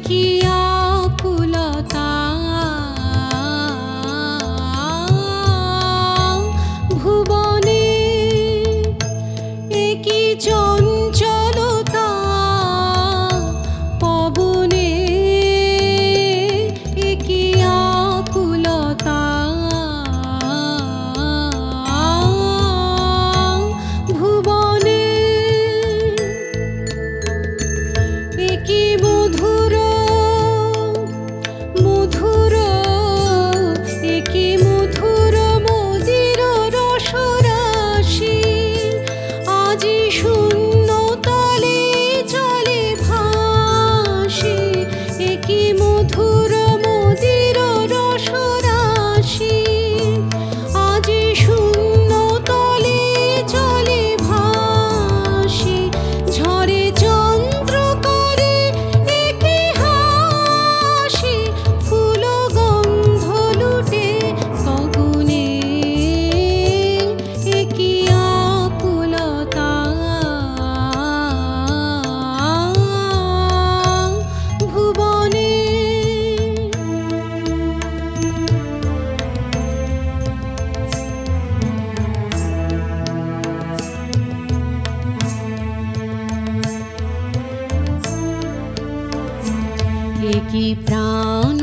কি আকুলতা ভুবনে, কি চঞ্চলতা পবনে, কি আকুলতা ভুবনে, কি মধুর মধুর, কি মধুর মদির রসরাশি আজি শূন্য তলে চলে ভাসি, কি মধুর মদির রসরাশি আজি শূন্য তলে চলে ভাসি, ঝরে চন্দ্র করে কি হাসি, ফুল গন্ধ লুটে গগনে, কি আকুলতা ভুবনে। কি প্রাণ